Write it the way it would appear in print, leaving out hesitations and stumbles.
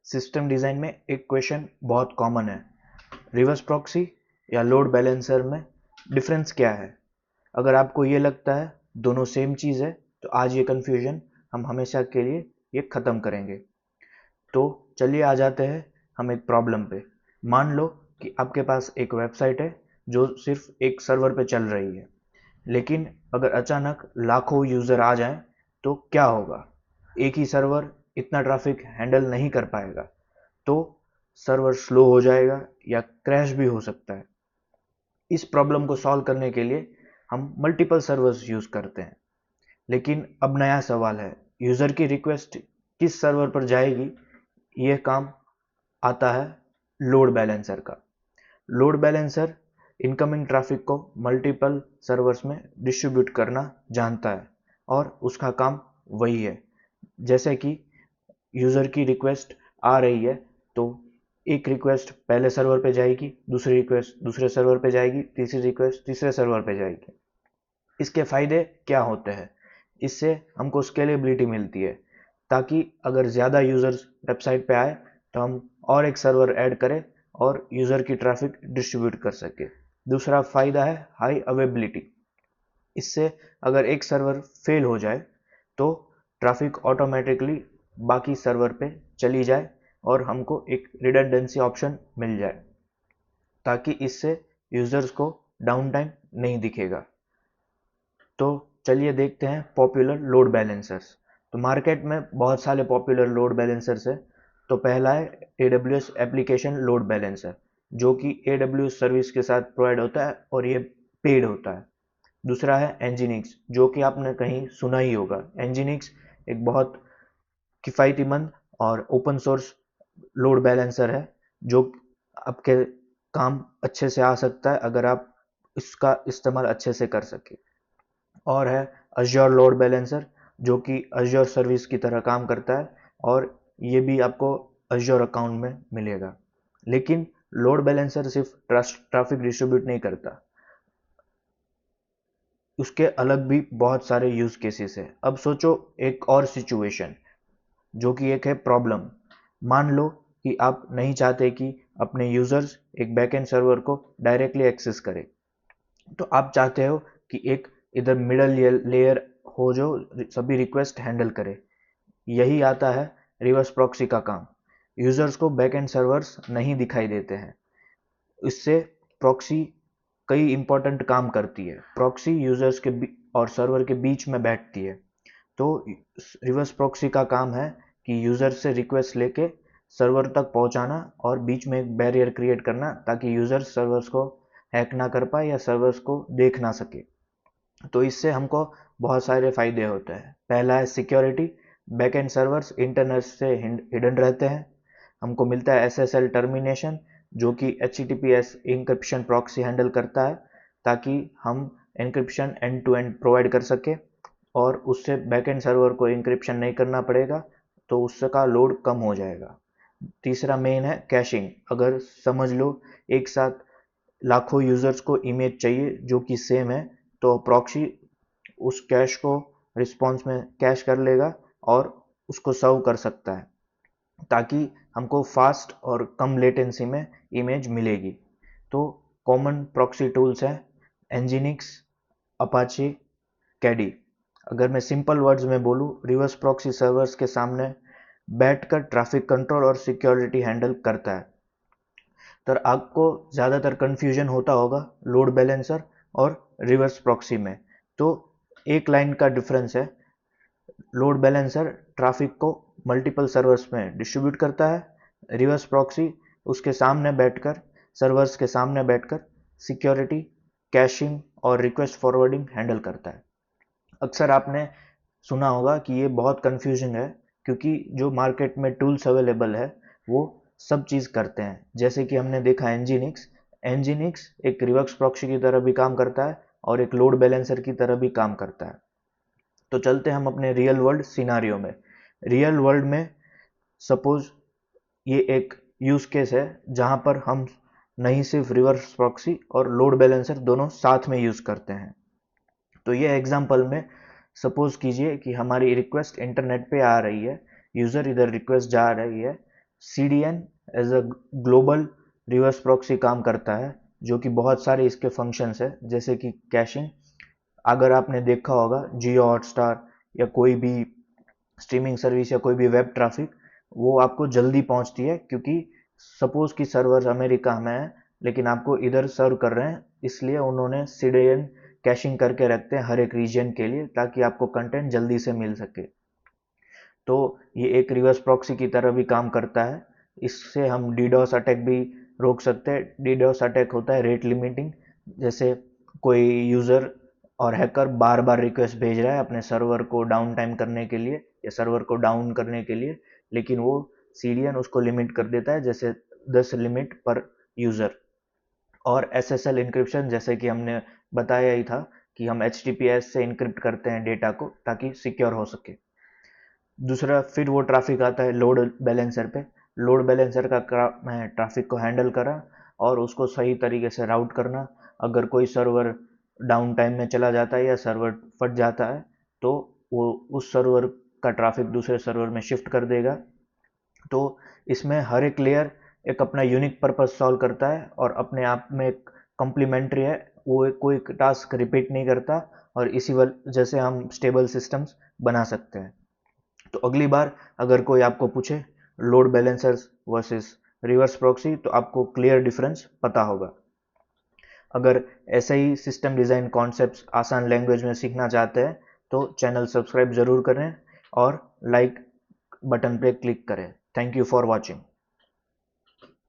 System design में एक question बहुत कॉमन है, रिवर्स प्रॉक्सी या लोड बैलेंसर में डिफरेंस क्या है। अगर आपको ये लगता है दोनों सेम चीज़ है तो आज ये कन्फ्यूजन हम हमेशा के लिए ये ख़त्म करेंगे। तो चलिए आ जाते हैं हम एक प्रॉब्लम पे। मान लो कि आपके पास एक वेबसाइट है जो सिर्फ एक सर्वर पे चल रही है, लेकिन अगर अचानक लाखों यूज़र आ जाएं तो क्या होगा। एक ही सर्वर इतना ट्रैफिक हैंडल नहीं कर पाएगा, तो सर्वर स्लो हो जाएगा या क्रैश भी हो सकता है। इस प्रॉब्लम को सॉल्व करने के लिए हम मल्टीपल सर्वर्स यूज़ करते हैं। लेकिन अब नया सवाल है, यूज़र की रिक्वेस्ट किस सर्वर पर जाएगी। यह काम आता है लोड बैलेंसर का। लोड बैलेंसर इनकमिंग ट्रैफिक को मल्टीपल सर्वर्स में डिस्ट्रीब्यूट करना जानता है और उसका काम वही है। जैसे कि यूज़र की रिक्वेस्ट आ रही है तो एक रिक्वेस्ट पहले सर्वर पे जाएगी, दूसरी रिक्वेस्ट दूसरे सर्वर पे जाएगी, तीसरी रिक्वेस्ट तीसरे सर्वर पे जाएगी। इसके फ़ायदे क्या होते हैं? इससे हमको स्केलेबिलिटी मिलती है, ताकि अगर ज़्यादा यूज़र्स वेबसाइट पे आए तो हम और एक सर्वर ऐड करें और यूज़र की ट्रैफिक डिस्ट्रीब्यूट कर सके। दूसरा फ़ायदा है हाई अवेबिलिटी। इससे अगर एक सर्वर फेल हो जाए तो ट्रैफिक ऑटोमेटिकली बाकी सर्वर पे चली जाए और हमको एक रिडंडेंसी ऑप्शन मिल जाए, ताकि इससे यूज़र्स को डाउन टाइम नहीं दिखेगा। तो चलिए देखते हैं पॉपुलर लोड बैलेंसर्स। तो मार्केट में बहुत सारे पॉपुलर लोड बैलेंसर्स है। तो पहला है AWS एप्लीकेशन लोड बैलेंसर, जो कि AWS सर्विस के साथ प्रोवाइड होता है और ये पेड होता है। दूसरा है Nginx, जो कि आपने कहीं सुना ही होगा। Nginx एक बहुत किफ़ायतीमंद और ओपन सोर्स लोड बैलेंसर है, जो आपके काम अच्छे से आ सकता है अगर आप इसका इस्तेमाल अच्छे से कर सके। और है Azure लोड बैलेंसर, जो कि Azure सर्विस की तरह काम करता है और ये भी आपको Azure अकाउंट में मिलेगा। लेकिन लोड बैलेंसर सिर्फ ट्रैफिक डिस्ट्रीब्यूट नहीं करता, उसके अलग भी बहुत सारे यूज केसेस है। अब सोचो एक और सिचुएशन, जो कि एक है प्रॉब्लम। मान लो कि आप नहीं चाहते कि अपने यूजर्स एक बैकएंड सर्वर को डायरेक्टली एक्सेस करें। तो आप चाहते हो कि एक इधर मिडल लेयर हो जो सभी रिक्वेस्ट हैंडल करे। यही आता है रिवर्स प्रॉक्सी का काम। यूजर्स को बैकएंड सर्वर्स नहीं दिखाई देते हैं, इससे प्रॉक्सी कई इंपॉर्टेंट काम करती है। प्रॉक्सी यूजर्स के और सर्वर के बीच में बैठती है। तो रिवर्स प्रॉक्सी का काम है कि यूजर से रिक्वेस्ट लेके सर्वर तक पहुंचाना और बीच में एक बैरियर क्रिएट करना, ताकि यूजर सर्वर्स को हैक ना कर पाए या सर्वर्स को देख ना सके। तो इससे हमको बहुत सारे फायदे होते हैं। पहला है सिक्योरिटी। बैकएंड सर्वर्स इंटरनेट से हिडन रहते हैं। हमको मिलता है SSL टर्मिनेशन, जो कि HTTPS इंक्रिप्शन प्रॉक्सी हैंडल करता है, ताकि हम encryption end to end provide कर सके और उससे बैकएंड सर्वर को इंक्रिप्शन नहीं करना पड़ेगा, तो उसका लोड कम हो जाएगा। तीसरा मेन है कैशिंग। अगर समझ लो एक साथ लाखों यूजर्स को इमेज चाहिए जो कि सेम है, तो प्रॉक्सी उस कैश को रिस्पॉन्स में कैश कर लेगा और उसको सर्व कर सकता है, ताकि हमको फास्ट और कम लेटेंसी में इमेज मिलेगी। तो कॉमन प्रॉक्सी टूल्स हैं Nginx, अपाचे, कैडी। अगर मैं सिंपल वर्ड्स में बोलूँ, रिवर्स प्रॉक्सी सर्वर्स के सामने बैठकर ट्रैफिक कंट्रोल और सिक्योरिटी हैंडल करता है। तो आपको ज़्यादातर कन्फ्यूजन होता होगा लोड बैलेंसर और रिवर्स प्रॉक्सी में। तो एक लाइन का डिफरेंस है। लोड बैलेंसर ट्रैफिक को मल्टीपल सर्वर्स में डिस्ट्रीब्यूट करता है, रिवर्स प्रॉक्सी उसके सामने बैठकर सर्वर्स के सामने बैठकर सिक्योरिटी, कैशिंग और रिक्वेस्ट फॉरवर्डिंग हैंडल करता है। अक्सर आपने सुना होगा कि ये बहुत कंफ्यूजिंग है, क्योंकि जो मार्केट में टूल्स अवेलेबल है वो सब चीज़ करते हैं। जैसे कि हमने देखा Nginx एक रिवर्स प्रॉक्सी की तरह भी काम करता है और एक लोड बैलेंसर की तरह भी काम करता है। तो चलते हम अपने रियल वर्ल्ड सिनारियो में। रियल वर्ल्ड में सपोज ये एक यूज केस है जहां पर हम नहीं सिर्फ रिवर्स प्रॉक्सी और लोड बैलेंसर दोनों साथ में यूज करते हैं। तो ये एग्जांपल में सपोज कीजिए कि हमारी रिक्वेस्ट इंटरनेट पे आ रही है, यूजर इधर रिक्वेस्ट जा रही है, CDN as a global reverse proxy काम करता है, जो कि बहुत सारे इसके फंक्शंस है, जैसे कि कैशिंग। अगर आपने देखा होगा जियो हॉटस्टार या कोई भी स्ट्रीमिंग सर्विस या कोई भी वेब ट्रैफिक, वो आपको जल्दी पहुंचती है, क्योंकि सपोज कि सर्वर अमेरिका में है लेकिन आपको इधर सर्व कर रहे हैं, इसलिए उन्होंने सीडीएन कैशिंग करके रखते हैं हर एक रीजन के लिए, ताकि आपको कंटेंट जल्दी से मिल सके। तो ये एक रिवर्स प्रॉक्सी की तरह भी काम करता है। इससे हम डीडोस अटैक भी रोक सकते हैं। डीडोस अटैक होता है रेट लिमिटिंग, जैसे कोई यूज़र और हैकर बार बार रिक्वेस्ट भेज रहा है अपने सर्वर को डाउन टाइम करने के लिए या सर्वर को डाउन करने के लिए, लेकिन वो सीडीएन उसको लिमिट कर देता है, जैसे 10 लिमिट पर यूज़र। और एसएसएल इंक्रिप्शन, जैसे कि हमने बताया ही था कि हम एचटीटीपीएस से इंक्रिप्ट करते हैं डेटा को ताकि सिक्योर हो सके। दूसरा फिर वो ट्रैफिक आता है लोड बैलेंसर पे। लोड बैलेंसर का काम है ट्रैफिक को हैंडल करना और उसको सही तरीके से राउट करना। अगर कोई सर्वर डाउन टाइम में चला जाता है या सर्वर फट जाता है, तो वो उस सर्वर का ट्रैफिक दूसरे सर्वर में शिफ्ट कर देगा। तो इसमें हर एक लेयर एक अपना यूनिक पर्पस सॉल्व करता है और अपने आप में एक कम्प्लीमेंट्री है। वो कोई टास्क रिपीट नहीं करता, और इसी वजह से हम स्टेबल सिस्टम्स बना सकते हैं। तो अगली बार अगर कोई आपको पूछे load balancers versus reverse proxy, तो आपको क्लियर डिफरेंस पता होगा। अगर ऐसे ही सिस्टम डिज़ाइन कॉन्सेप्ट्स आसान लैंग्वेज में सीखना चाहते हैं, तो चैनल सब्सक्राइब ज़रूर करें और लाइक बटन पे क्लिक करें। Thank you for watching.